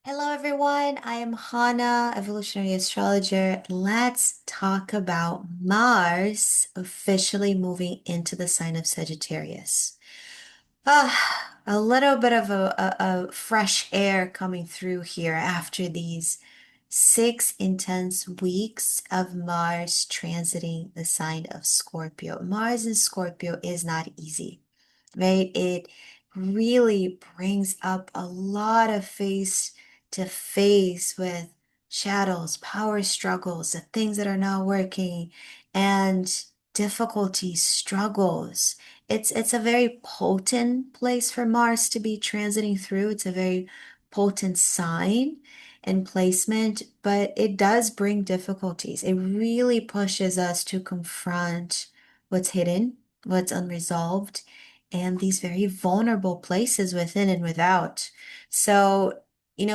Hello, everyone. I am Hana, evolutionary astrologer. Let's talk about Mars officially moving into the sign of Sagittarius. A little bit of a fresh air coming through here after these 6 intense weeks of Mars transiting the sign of Scorpio. Mars in Scorpio is not easy, right? It really brings up a lot of face to face with shadows, power struggles, the things that are not working, and difficulties, struggles. It's a very potent place for Mars to be transiting through. It's a very potent sign and placement, but it does bring difficulties. It really pushes us to confront what's hidden, what's unresolved, and these very vulnerable places within and without. So,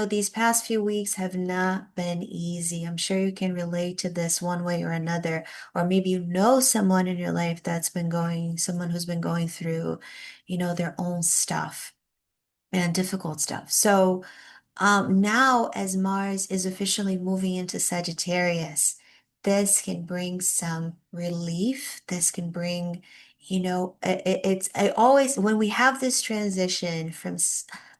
these past few weeks have not been easy. I'm sure you can relate to this one way or another, or maybe you know someone in your life someone who's been going through, their own stuff and difficult stuff. So, now, as Mars is officially moving into Sagittarius, this can bring some relief. This can bring, I always, when we have this transition from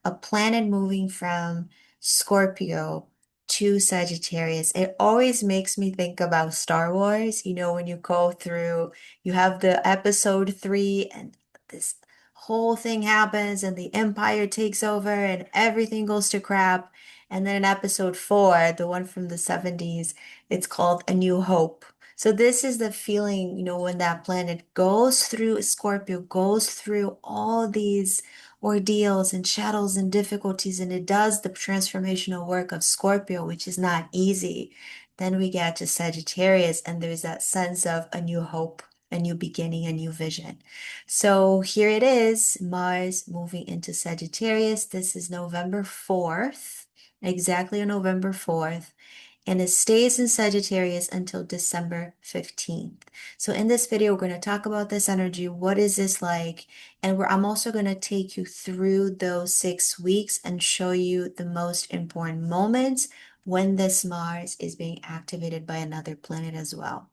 a planet moving from Scorpio to Sagittarius, it always makes me think about Star Wars. When you go through, you have the episode 3 and this whole thing happens and the empire takes over and everything goes to crap. And then in episode 4, the one from the 70s, it's called A New Hope. So this is the feeling, when that planet goes through, Scorpio goes through all these ordeals and shadows and difficulties, and it does the transformational work of Scorpio, which is not easy. Then we get to Sagittarius, and there's that sense of a new hope, a new beginning, a new vision. So here it is, Mars moving into Sagittarius. This is November 4th, exactly on November 4th, and it stays in Sagittarius until December 15th. So in this video, we're going to talk about this energy. What is this like? And I'm also going to take you through those 6 weeks and show you the most important moments when this Mars is being activated by another planet as well.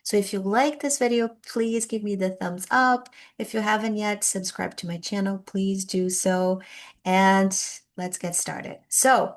So if you like this video, please give me the thumbs up. If you haven't yet subscribed to my channel, please do so. And let's get started. So,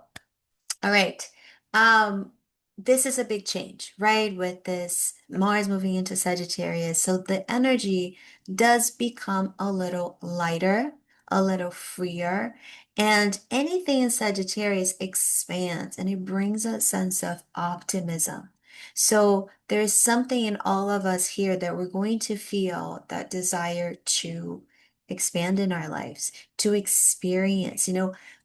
all right. Um, this is a big change, right? With this Mars moving into Sagittarius. So the energy does become a little lighter, a little freer, and anything in Sagittarius expands and it brings a sense of optimism. So there's something in all of us here that we're going to feel that desire to expand in our lives, to experience,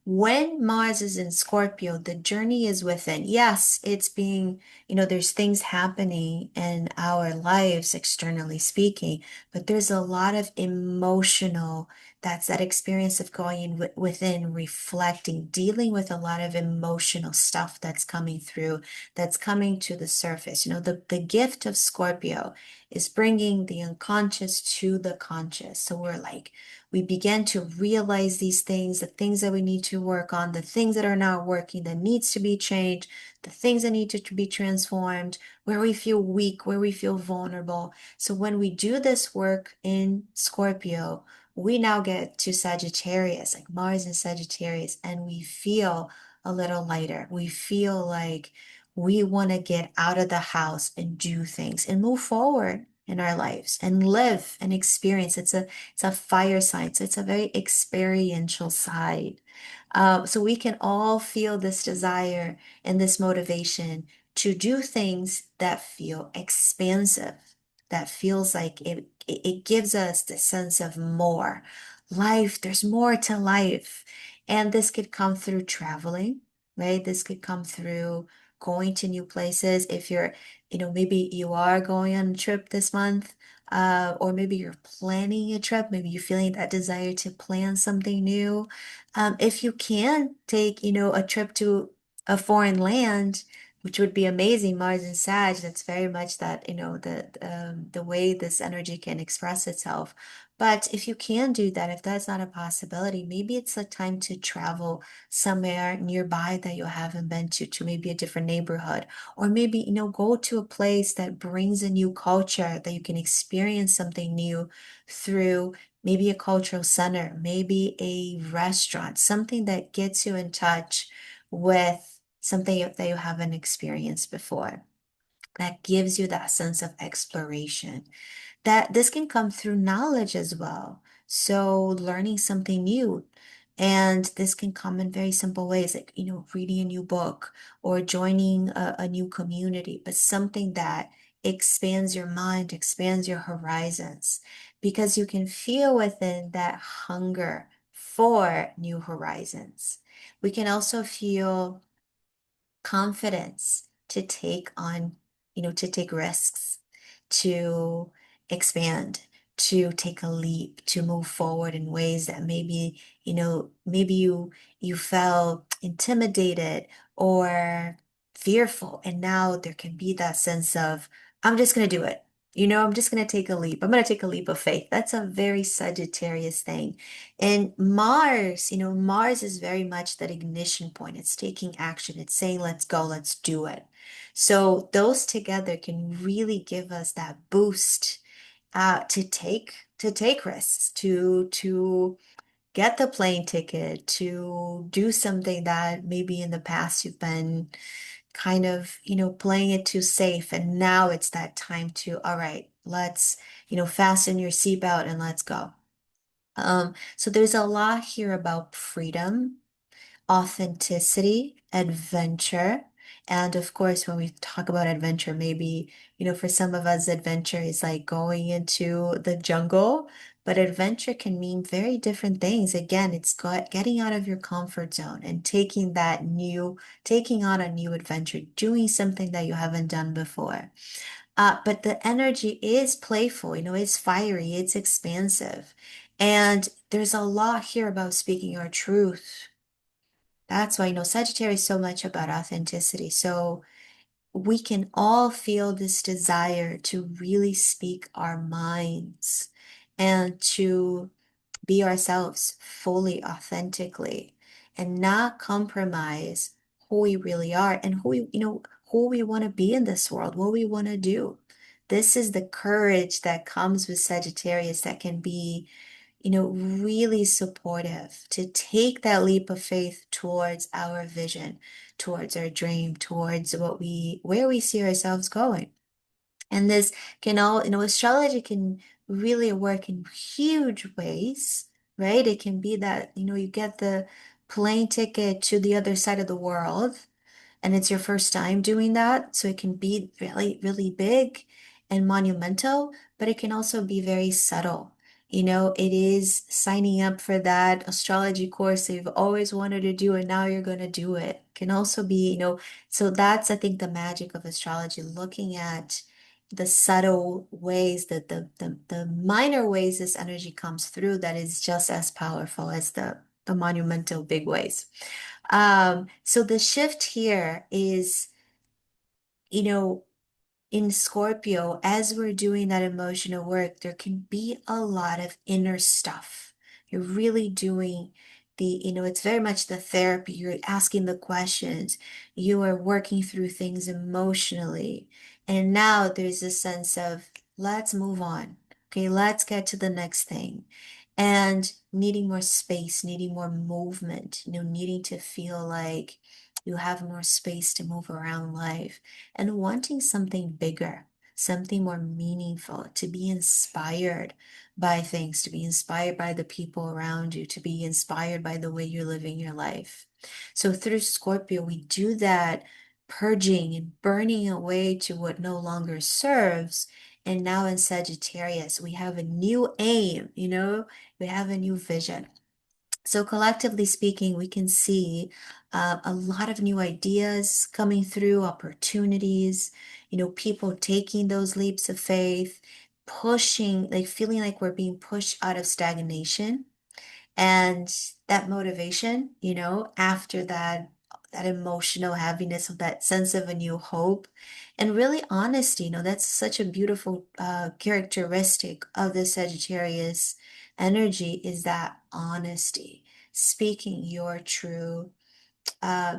when Mars is in Scorpio, the journey is within. Yes, it's being, there's things happening in our lives, externally speaking, but there's a lot of emotional, that's that experience of going in within, reflecting, dealing with a lot of emotional stuff that's coming through, that's coming to the surface. The gift of Scorpio is bringing the unconscious to the conscious. So we begin to realize these things, the things that we need to work on, the things that are not working, that needs to be changed, the things that need to be transformed, where we feel weak, where we feel vulnerable. So when we do this work in Scorpio, we now get to Sagittarius, like Mars in Sagittarius, and we feel a little lighter. We feel like we want to get out of the house and do things and move forward in our lives and live and experience. It's a fire sign, so it's a very experiential side. So we can all feel this desire and this motivation to do things that feel expansive, that feels like it gives us the sense of more. Life, there's more to life. And this could come through traveling, right? This could come through going to new places. If you're, maybe you are going on a trip this month, or maybe you're planning a trip, maybe you're feeling that desire to plan something new. If you can take, a trip to a foreign land, which would be amazing, Mars and Sag, that's very much that, the way this energy can express itself. But if you can do that, if that's not a possibility, maybe it's a time to travel somewhere nearby that you haven't been to maybe a different neighborhood, or maybe, go to a place that brings a new culture that you can experience something new through maybe a cultural center, maybe a restaurant, something that gets you in touch with something that you haven't experienced before, that gives you that sense of exploration. That this can come through knowledge as well. So learning something new. And this can come in very simple ways, like, reading a new book or joining a new community, but something that expands your mind, expands your horizons, because you can feel within that hunger for new horizons. We can also feel confidence to take on, to take risks, to expand, to take a leap, to move forward in ways that maybe, maybe you felt intimidated or fearful. And now there can be that sense of, I'm just going to do it. I'm just going to take a leap. I'm going to take a leap of faith. That's a very Sagittarius thing. And Mars, Mars is very much that ignition point. It's taking action. It's saying, let's go, let's do it. So those together can really give us that boost to take risks, to get the plane ticket, to do something that maybe in the past you've been kind of, playing it too safe. And now it's that time to, all right, let's, fasten your seatbelt and let's go. So there's a lot here about freedom, authenticity, adventure. And of course, when we talk about adventure, maybe, for some of us, adventure is like going into the jungle, but adventure can mean very different things. Again, it's getting out of your comfort zone and taking on a new adventure, doing something that you haven't done before. But the energy is playful, it's fiery, it's expansive. And there's a lot here about speaking your truth. That's why, Sagittarius is so much about authenticity. So we can all feel this desire to really speak our minds and to be ourselves fully, authentically, and not compromise who we really are and who we want to be in this world, what we want to do. This is the courage that comes with Sagittarius that can be, really supportive to take that leap of faith towards our vision, towards our dream, towards where we see ourselves going. And this can all, astrology can really work in huge ways, right? It can be that, you get the plane ticket to the other side of the world and it's your first time doing that. So it can be really, really big and monumental, but it can also be very subtle. It is signing up for that astrology course that you've always wanted to do, and now you're going to do it. Can also be, so that's, I think, the magic of astrology, looking at the subtle ways, the minor ways this energy comes through that is just as powerful as the monumental big ways. So the shift here is, you know, in Scorpio, as we're doing that emotional work, there can be a lot of inner stuff. You're really doing it's very much the therapy. You're asking the questions. You are working through things emotionally. And now there's a sense of, let's move on. Okay, let's get to the next thing. And needing more space, needing more movement, needing to feel like you have more space to move around life and wanting something bigger, something more meaningful, to be inspired by things, to be inspired by the people around you, to be inspired by the way you're living your life. So through Scorpio, we do that purging and burning away to what no longer serves. And now in Sagittarius, we have a new aim, we have a new vision. So collectively speaking, we can see a lot of new ideas coming through, opportunities, people taking those leaps of faith, pushing, like feeling like we're being pushed out of stagnation. And that motivation, after that that emotional heaviness, of that sense of a new hope, and really honesty. That's such a beautiful characteristic of the Sagittarius energy, is that honesty, speaking your true,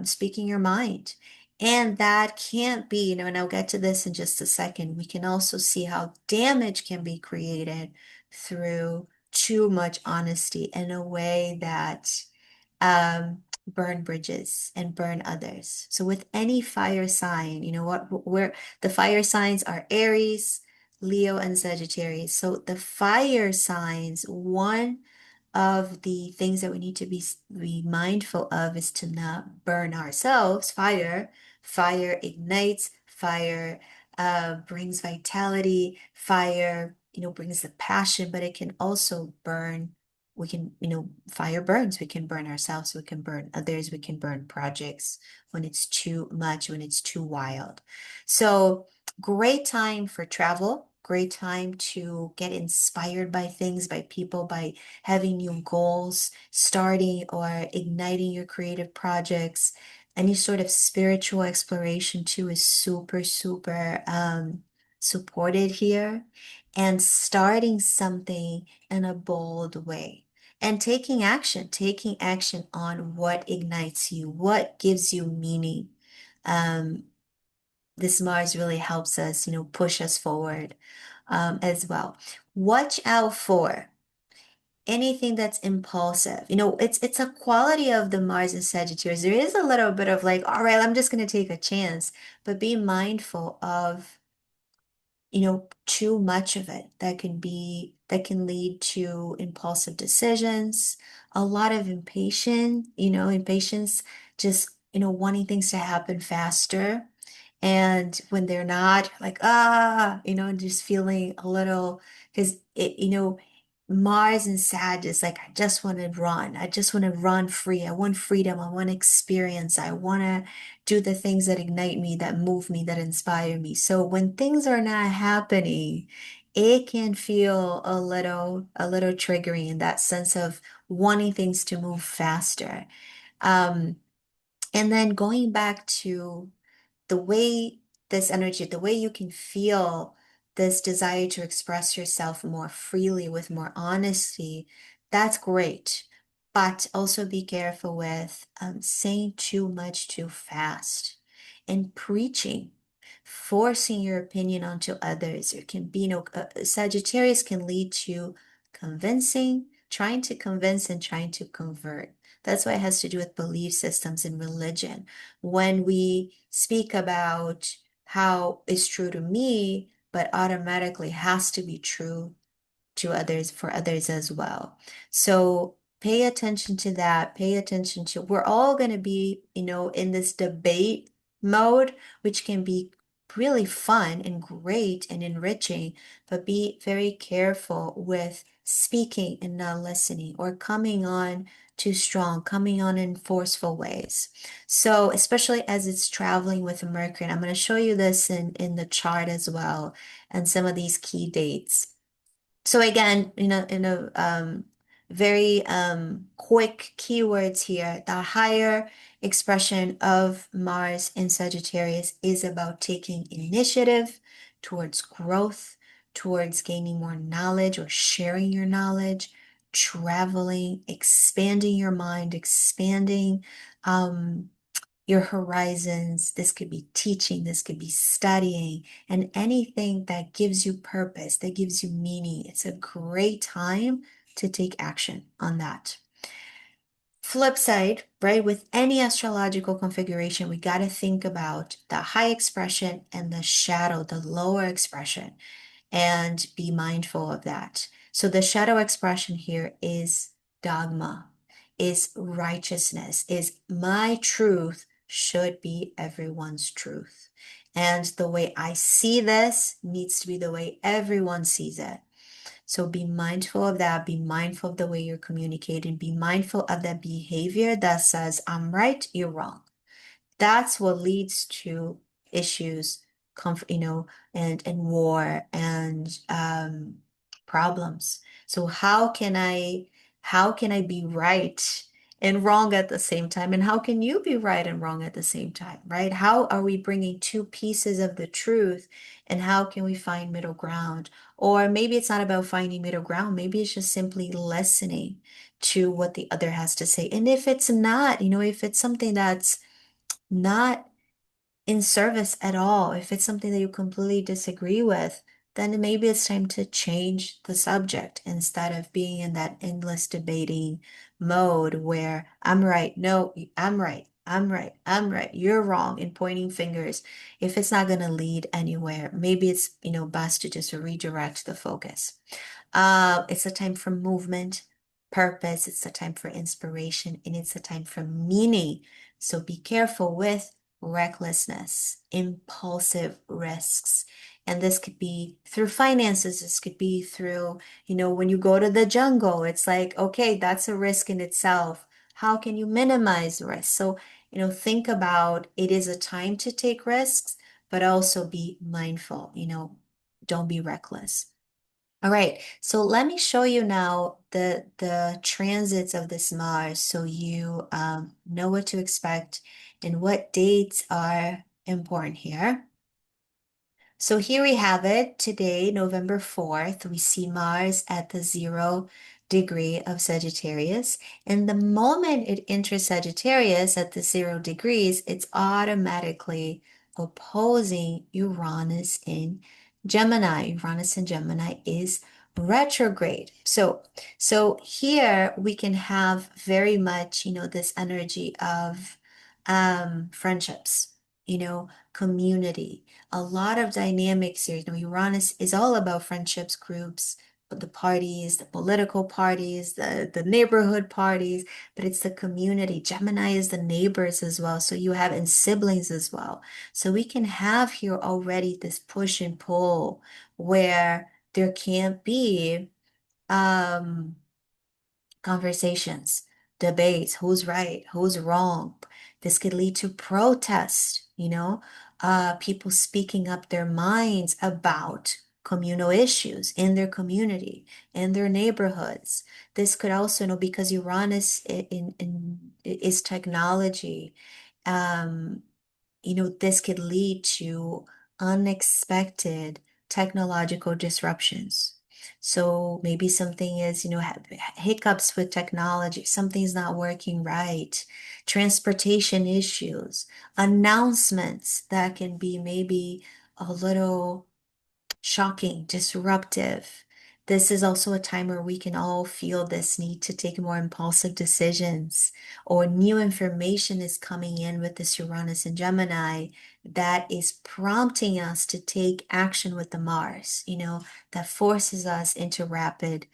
speaking your mind. And that can't be, and I'll get to this in just a second. We can also see how damage can be created through too much honesty in a way that burn bridges and burn others. So with any fire sign, where the fire signs are Aries, Leo, and Sagittarius. So the fire signs, one of the things that we need to be mindful of is to not burn ourselves. Fire ignites, fire brings vitality, fire, brings the passion, but it can also burn. We can, fire burns. We can burn ourselves, we can burn others, we can burn projects when it's too much, when it's too wild. So great time for travel, great time to get inspired by things, by people, by having new goals, starting or igniting your creative projects. Any sort of spiritual exploration too is super, super supported here. And starting something in a bold way. And taking action on what ignites you, what gives you meaning. Um, this Mars really helps us, push us forward as well. Watch out for anything that's impulsive. It's a quality of the Mars and Sagittarius. There is a little bit of like, all right, I'm just going to take a chance, but be mindful of, too much of it that can lead to impulsive decisions, a lot of impatience, just, wanting things to happen faster. And when they're not, like, just feeling a little, because Mars and Sag is like, I just want to run. I just want to run free. I want freedom. I want experience. I want to do the things that ignite me, that move me, that inspire me. So when things are not happening, it can feel a little triggering in that sense of wanting things to move faster. Um, and then going back to the way this energy, the way you can feel this desire to express yourself more freely with more honesty, that's great. But also be careful with saying too much too fast and preaching, forcing your opinion onto others. It can be, Sagittarius can lead to convincing, trying to convince and trying to convert. That's why it has to do with belief systems and religion. When we speak about how it's true to me, but automatically has to be true to others, for others as well. So pay attention to that. Pay attention to, we're all going to be, in this debate mode, which can be really fun and great and enriching, but be very careful with speaking and not listening, or coming on too strong, coming on in forceful ways. So especially as it's traveling with Mercury, and I'm going to show you this in the chart as well, and some of these key dates. So again, very quick keywords here, the higher expression of Mars in Sagittarius is about taking initiative towards growth, towards gaining more knowledge or sharing your knowledge, traveling, expanding your mind, expanding your horizons. This could be teaching, this could be studying, and anything that gives you purpose, that gives you meaning. It's a great time to take action on that. Flip side, right? With any astrological configuration, we got to think about the high expression and the shadow, the lower expression, and be mindful of that. So the shadow expression here is dogma, is righteousness, is my truth should be everyone's truth. And the way I see this needs to be the way everyone sees it. So be mindful of that. Be mindful of the way you're communicating. Be mindful of that behavior that says, I'm right, you're wrong. That's what leads to issues, and war and problems. So how can I be right and wrong at the same time? And how can you be right and wrong at the same time, right? How are we bringing two pieces of the truth, and how can we find middle ground? Or maybe it's not about finding middle ground. Maybe it's just simply listening to what the other has to say. And if it's not, if it's something that's not in service at all, if it's something that you completely disagree with, then maybe it's time to change the subject instead of being in that endless debating mode where I'm right, no, I'm right, I'm right, I'm right, you're wrong, and pointing fingers. If it's not going to lead anywhere, maybe it's, best to just redirect the focus. It's a time for movement, purpose, it's a time for inspiration, and it's a time for meaning. So be careful with recklessness, impulsive risks. And this could be through finances, this could be through, when you go to the jungle, it's like, okay, that's a risk in itself. How can you minimize risk? So, think about it is a time to take risks, but also be mindful, don't be reckless. All right, so let me show you now the transits of this Mars so you know what to expect and what dates are important here. So here we have it today, November 4th. We see Mars at the 0 degree of Sagittarius. And the moment it enters Sagittarius at the 0 degrees, it's automatically opposing Uranus in Gemini. Uranus in Gemini is retrograde. So here we can have very much, this energy of friendships, community, a lot of dynamics here. Uranus is all about friendships, groups, but the parties, the political parties, the neighborhood parties, but it's the community. Gemini is the neighbors as well. So you have and siblings as well. So we can have here already this push and pull where there can't be um conversations, debates, who's right, who's wrong. This could lead to protest, people speaking up their minds about communal issues in their community, in their neighborhoods. This could also, because Uranus is technology, um, this could lead to unexpected technological disruptions. So maybe something is, hiccups with technology, something's not working right, transportation issues, announcements that can be maybe a little shocking, disruptive. This is also a time where we can all feel this need to take more impulsive decisions, or new information is coming in with this Uranus and Gemini that is prompting us to take action with the Mars, that forces us into rapid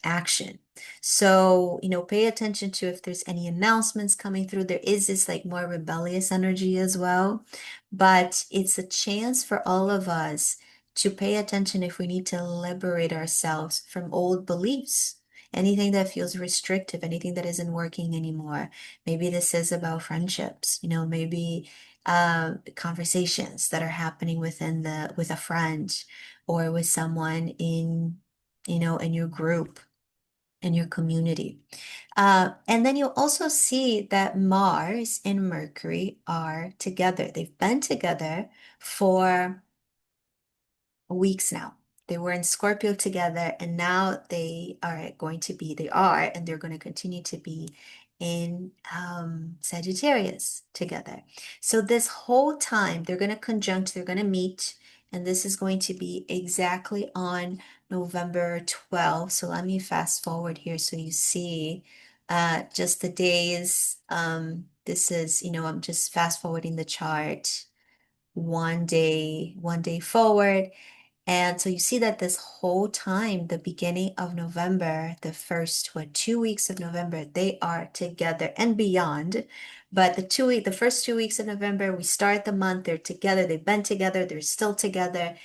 action. So, pay attention to if there's any announcements coming through. There is this like more rebellious energy as well, but it's a chance for all of us to pay attention if we need to liberate ourselves from old beliefs. Anything that feels restrictive, anything that isn't working anymore. Maybe this is about friendships, maybe conversations that are happening with a friend or with someone in your group, in your community. And then you'll also see that Mars and Mercury are together. They've been together for weeks now. They were in Scorpio together, and now they are, and they're going to continue to be in Sagittarius together. So this whole time, they're going to meet, and this is going to be exactly on November 12th. So let me fast forward here so you see just the days. This is, I'm just fast forwarding the chart one day forward. And so you see that this whole time, the beginning of November, the first, 2 weeks of November, they are together and beyond. But the first 2 weeks of November, we start the month, they're together, they've been together, they're still together.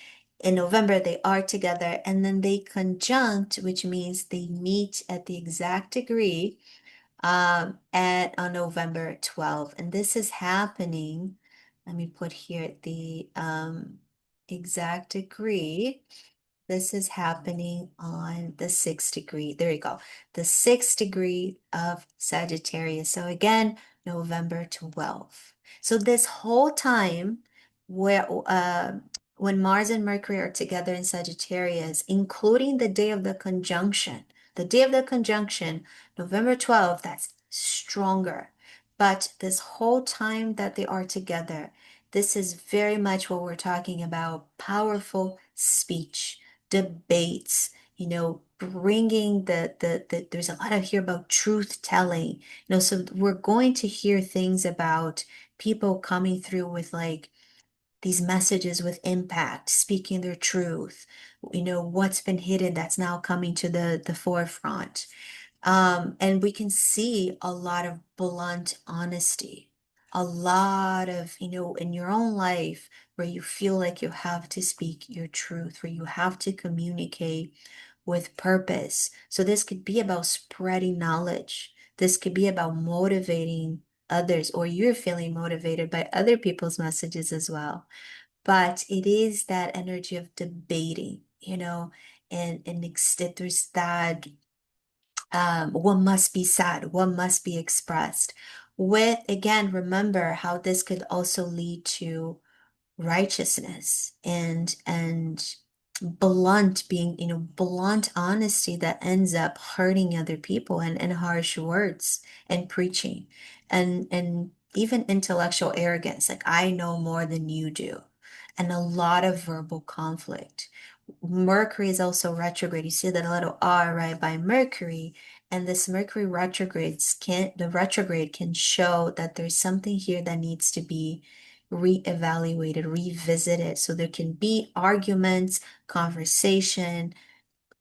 In November, they are together, and then they conjunct, which means they meet at the exact degree at on November 12th. And this is happening. Let me put here the exact degree. This is happening on the 6th degree. There you go. The 6th degree of Sagittarius. So again, November 12th. So this whole time where when Mars and Mercury are together in Sagittarius, including the day of the conjunction, November 12th, that's stronger. But this whole time that they are together, this is very much what we're talking about, powerful speech, debates, bringing there's a lot of here about truth telling, so we're going to hear things about people coming through with like these messages with impact, speaking their truth, what's been hidden that's now coming to the forefront. And we can see a lot of blunt honesty, a lot of, in your own life where you feel like you have to speak your truth, where you have to communicate with purpose. So this could be about spreading knowledge. This could be about motivating others, or you're feeling motivated by other people's messages as well. But it is that energy of debating, there's that what must be said, what must be expressed. With, again, remember how this could also lead to righteousness and blunt honesty that ends up hurting other people and harsh words and preaching and even intellectual arrogance, like I know more than you do, and a lot of verbal conflict. Mercury is also retrograde. You see that little R right by Mercury, and this Mercury the retrograde can show that there's something here that needs to be reevaluated, revisited. So there can be arguments, conversation,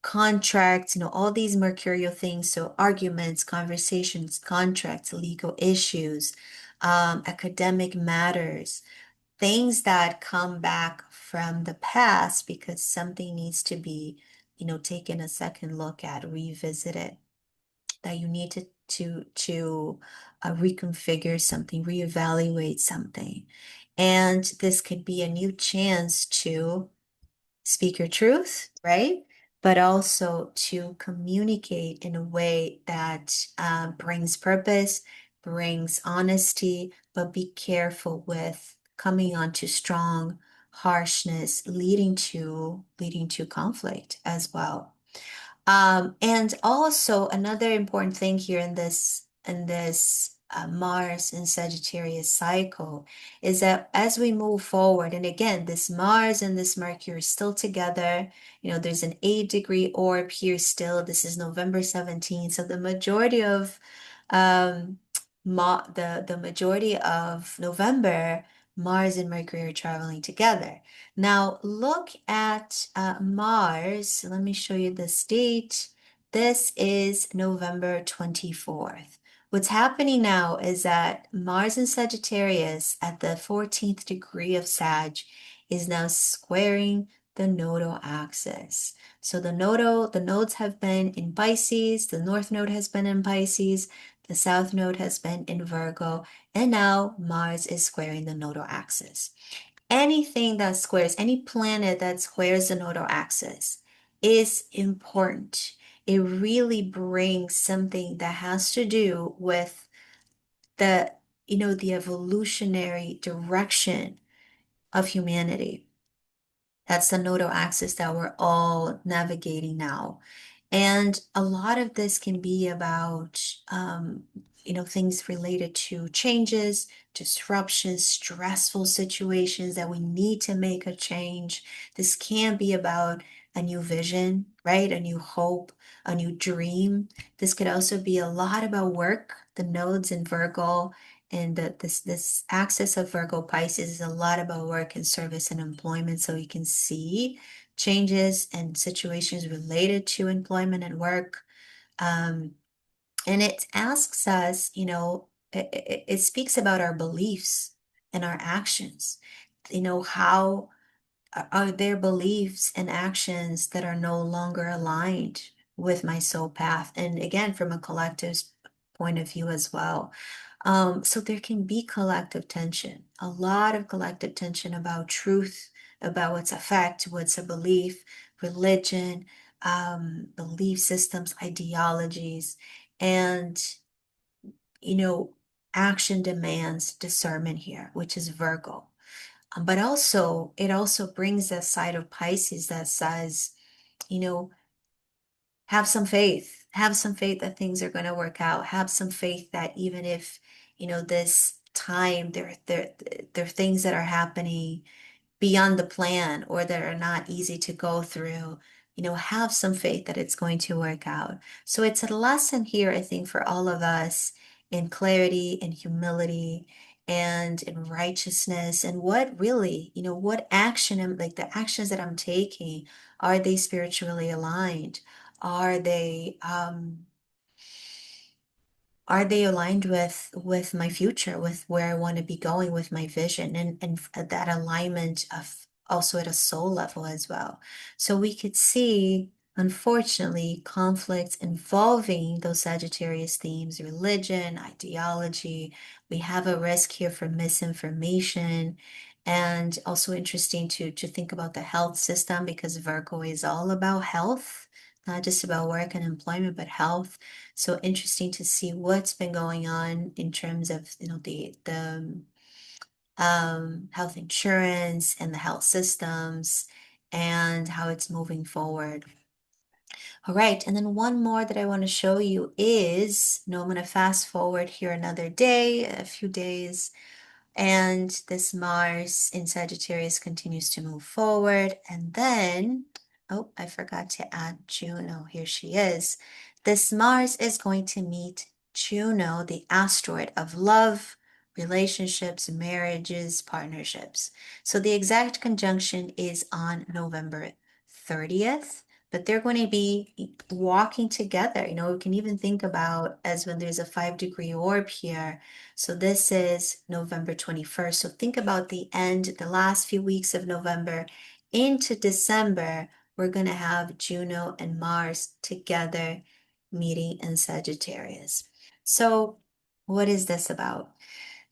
contracts, all these mercurial things. So arguments, conversations, contracts, legal issues, academic matters, things that come back from the past because something needs to be, taken a second look at, revisited, that you need to reconfigure something, reevaluate something. And this could be a new chance to speak your truth, right? But also to communicate in a way that brings purpose, brings honesty, but be careful with coming on too strong harshness, leading to conflict as well. And also another important thing here in this Mars and Sagittarius cycle is that as we move forward, and again, this Mars and this Mercury are still together. There's an 8-degree orb here still. This is November 17th. So um the majority of November, Mars and Mercury are traveling together. Now, look at Mars. Let me show you this date. This is November 24th. What's happening now is that Mars in Sagittarius at the 14th degree of Sag is now squaring the nodal axis. So the nodes have been in Pisces, the North Node has been in Pisces, the South Node has been in Virgo, and now Mars is squaring the nodal axis. Anything that squares, any planet that squares the nodal axis is important. It really brings something that has to do with the evolutionary direction of humanity. That's the nodal axis that we're all navigating now. And a lot of this can be about, things related to changes, disruptions, stressful situations that we need to make a change. This can be about a new vision, right? A new hope, a new dream. This could also be a lot about work. The nodes in Virgo and this axis of Virgo Pisces is a lot about work and service and employment. So you can see changes and situations related to employment and work. Um, and it asks us, it speaks about our beliefs and our actions. How are there beliefs and actions that are no longer aligned with my soul path? And again, from a collective's point of view as well. So there can be collective tension, a lot of collective tension about truth, about what's a fact, what's a belief, religion, belief systems, ideologies, and, you know, action demands discernment here, which is Virgo. But also, it also brings that side of Pisces that says, you know, have some faith. Have some faith that things are going to work out. Have some faith that even if, this time there are things that are happening beyond the plan or that are not easy to go through, have some faith that it's going to work out. So it's a lesson here, I think, for all of us in clarity and humility and in righteousness and what really, what action am like the actions that I'm taking, are they spiritually aligned? Are they aligned with my future, with where I want to be going, with my vision, and that alignment of also at a soul level as well. So we could see, unfortunately, conflicts involving those Sagittarius themes, religion, ideology. We have a risk here for misinformation. And also interesting to think about the health system, because Virgo is all about health, not just about work and employment, but health. So interesting to see what's been going on in terms of, the health insurance and the health systems and how it's moving forward. All right, and then one more that I want to show you is, I'm going to fast forward here another day, a few days, and this Mars in Sagittarius continues to move forward. And then, oh, I forgot to add Juno. Here she is. This Mars is going to meet Juno, the asteroid of love, relationships, marriages, partnerships. So the exact conjunction is on November 30th, but they're going to be walking together. We can even think about as when there's a 5-degree orb here. So this is November 21st. So think about the last few weeks of November into December, we're going to have Juno and Mars together meeting in Sagittarius. So what is this about?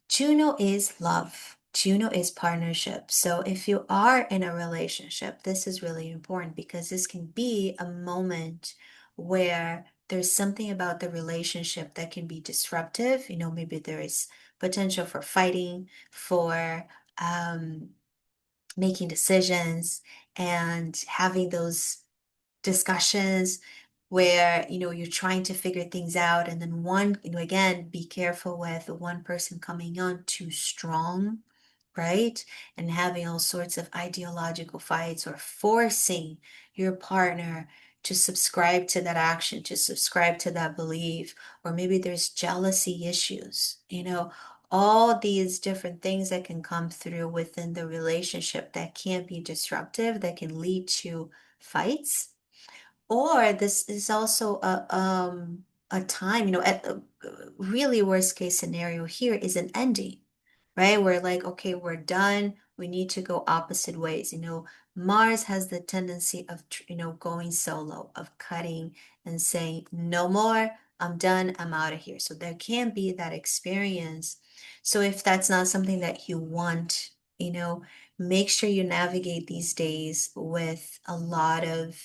Juno is love. Juno is partnership. So if you are in a relationship, this is really important because this can be a moment where there's something about the relationship that can be disruptive. Maybe there is potential for fighting, for um, making decisions, and having those discussions where you're trying to figure things out, and then one, again, be careful with one person coming on too strong, right? And having all sorts of ideological fights, or forcing your partner to subscribe to that action, to subscribe to that belief, or maybe there's jealousy issues, all these different things that can come through within the relationship that can be disruptive, that can lead to fights. Or this is also a time, at the really worst case scenario here is an ending, right? We're like, okay, we're done. We need to go opposite ways. Mars has the tendency of, going solo, of cutting and saying, no more, I'm done, I'm out of here. So there can be that experience. So if that's not something that you want, make sure you navigate these days with a lot of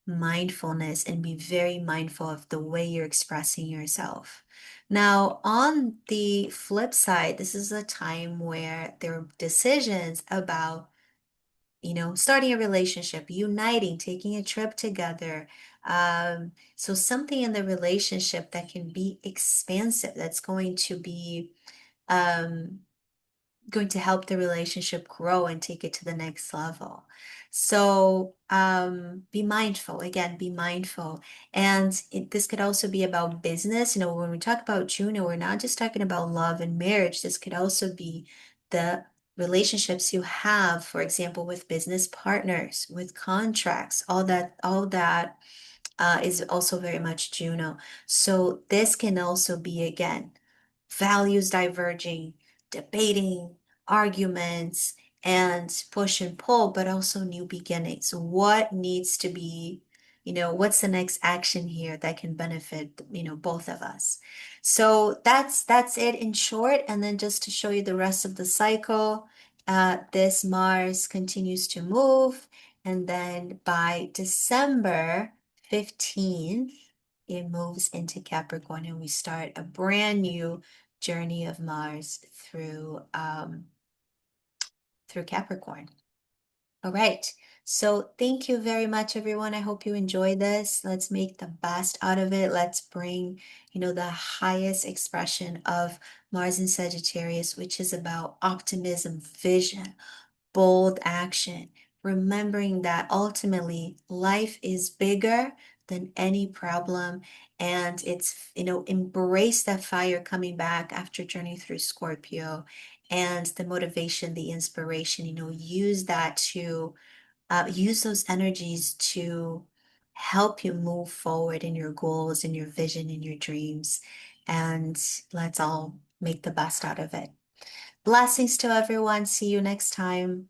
mindfulness, and be very mindful of the way you're expressing yourself. Now, on the flip side, this is a time where there are decisions about, starting a relationship, uniting, taking a trip together. So something in the relationship that can be expansive, that's um, going to help the relationship grow and take it to the next level. So be mindful, again, be mindful. And this could also be about business. When we talk about Juno, we're not just talking about love and marriage. This could also be the relationships you have, for example, with business partners, with contracts, all that is also very much Juno. So this can also be, again, values diverging, debating, arguments, and push and pull, but also new beginnings. What needs to be, what's the next action here that can benefit, both of us? So that's it in short. And then just to show you the rest of the cycle, this Mars continues to move, And then by December 15th, it moves into Capricorn and we start a brand new journey of Mars through Capricorn. All right. So thank you very much, everyone. I hope you enjoyed this. Let's make the best out of it. Let's bring, the highest expression of Mars and Sagittarius, which is about optimism, vision, bold action, remembering that ultimately life is bigger than any problem. And it's, embrace that fire coming back after journeying through Scorpio and the motivation, the inspiration, use that to use those energies to help you move forward in your goals, in your vision, in your dreams. And let's all make the best out of it. Blessings to everyone. See you next time.